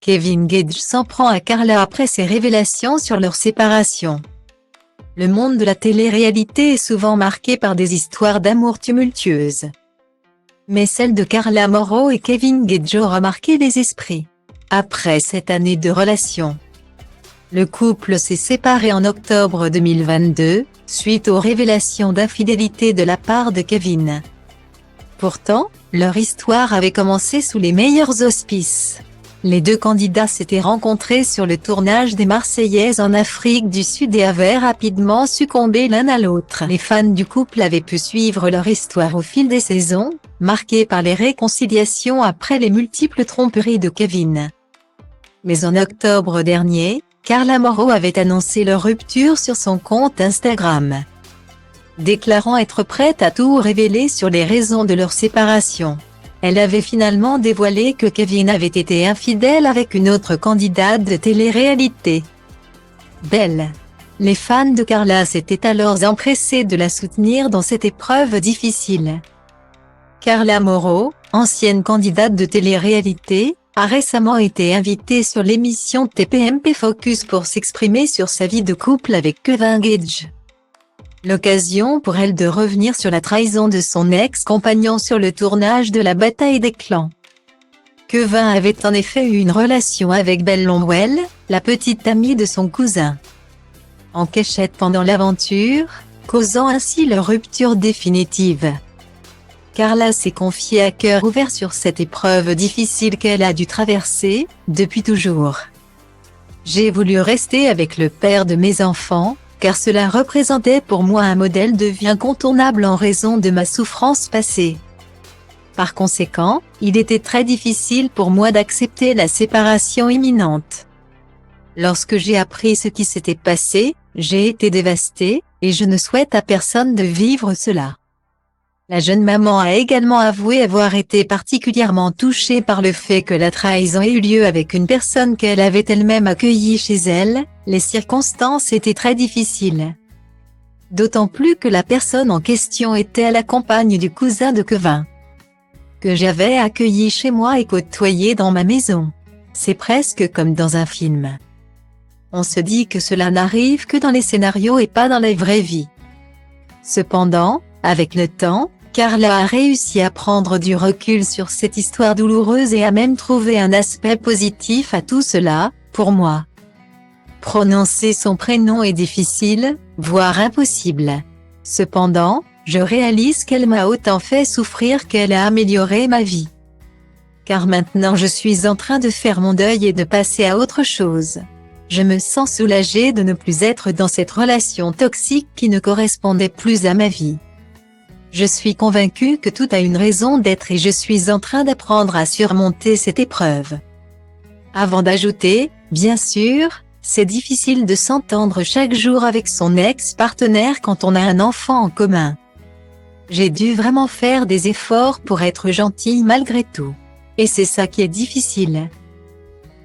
Kevin Gage s'en prend à Carla après ses révélations sur leur séparation. Le monde de la télé-réalité est souvent marqué par des histoires d'amour tumultueuses. Mais celle de Carla Morrow et Kevin Gage aura marqué les esprits. Après 7 années de relation, le couple s'est séparé en octobre 2022, suite aux révélations d'infidélité de la part de Kevin. Pourtant, leur histoire avait commencé sous les meilleurs auspices. Les deux candidats s'étaient rencontrés sur le tournage des Marseillaises en Afrique du Sud et avaient rapidement succombé l'un à l'autre. Les fans du couple avaient pu suivre leur histoire au fil des saisons, marquée par les réconciliations après les multiples tromperies de Kevin. Mais en octobre dernier, Carla Morrow avait annoncé leur rupture sur son compte Instagram, déclarant être prête à tout révéler sur les raisons de leur séparation. Elle avait finalement dévoilé que Kevin avait été infidèle avec une autre candidate de télé-réalité, Belle. Les fans de Carla s'étaient alors empressés de la soutenir dans cette épreuve difficile. Carla Morrow, ancienne candidate de télé-réalité, a récemment été invitée sur l'émission TPMP Focus pour s'exprimer sur sa vie de couple avec Kevin Gage. L'occasion pour elle de revenir sur la trahison de son ex-compagnon sur le tournage de la bataille des clans. Kevin avait en effet eu une relation avec Belle Longwell, la petite amie de son cousin, en cachette pendant l'aventure, causant ainsi leur rupture définitive. Carla s'est confiée à cœur ouvert sur cette épreuve difficile qu'elle a dû traverser, depuis toujours. J'ai voulu rester avec le père de mes enfants, car cela représentait pour moi un modèle de vie incontournable en raison de ma souffrance passée. Par conséquent, il était très difficile pour moi d'accepter la séparation imminente. Lorsque j'ai appris ce qui s'était passé, j'ai été dévastée, et je ne souhaite à personne de vivre cela. La jeune maman a également avoué avoir été particulièrement touchée par le fait que la trahison ait eu lieu avec une personne qu'elle avait elle-même accueillie chez elle. Les circonstances étaient très difficiles. D'autant plus que la personne en question était la compagne du cousin de Kevin, que j'avais accueilli chez moi et côtoyé dans ma maison. C'est presque comme dans un film. On se dit que cela n'arrive que dans les scénarios et pas dans la vraie vie. Cependant, avec le temps, Carla a réussi à prendre du recul sur cette histoire douloureuse et a même trouvé un aspect positif à tout cela, pour moi. Prononcer son prénom est difficile, voire impossible. Cependant, je réalise qu'elle m'a autant fait souffrir qu'elle a amélioré ma vie. Car maintenant je suis en train de faire mon deuil et de passer à autre chose. Je me sens soulagée de ne plus être dans cette relation toxique qui ne correspondait plus à ma vie. Je suis convaincue que tout a une raison d'être et je suis en train d'apprendre à surmonter cette épreuve. Avant d'ajouter, bien sûr, c'est difficile de s'entendre chaque jour avec son ex-partenaire quand on a un enfant en commun. J'ai dû vraiment faire des efforts pour être gentille malgré tout. Et c'est ça qui est difficile.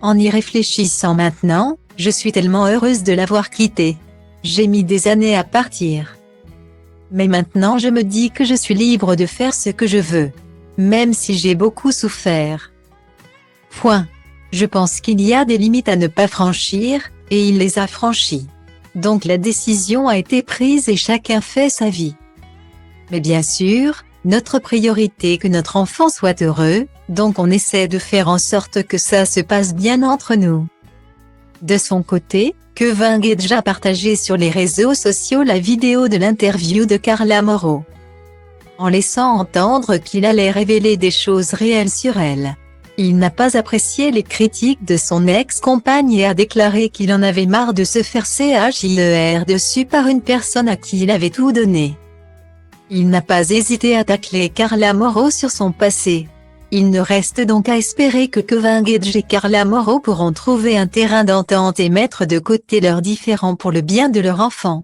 En y réfléchissant maintenant, je suis tellement heureuse de l'avoir quitté. J'ai mis des années à partir. Mais maintenant je me dis que je suis libre de faire ce que je veux. Même si j'ai beaucoup souffert. Point. Je pense qu'il y a des limites à ne pas franchir, et il les a franchies. Donc la décision a été prise et chacun fait sa vie. Mais bien sûr, notre priorité est que notre enfant soit heureux, donc on essaie de faire en sorte que ça se passe bien entre nous. De son côté, Kevin Gage a partagé sur les réseaux sociaux la vidéo de l'interview de Carla Morrow, en laissant entendre qu'il allait révéler des choses réelles sur elle. Il n'a pas apprécié les critiques de son ex-compagne et a déclaré qu'il en avait marre de se faire CHIER dessus par une personne à qui il avait tout donné. Il n'a pas hésité à tacler Carla Morrow sur son passé. Il ne reste donc qu'à espérer que Kevin Gage et Carla Morrow pourront trouver un terrain d'entente et mettre de côté leurs différends pour le bien de leur enfant.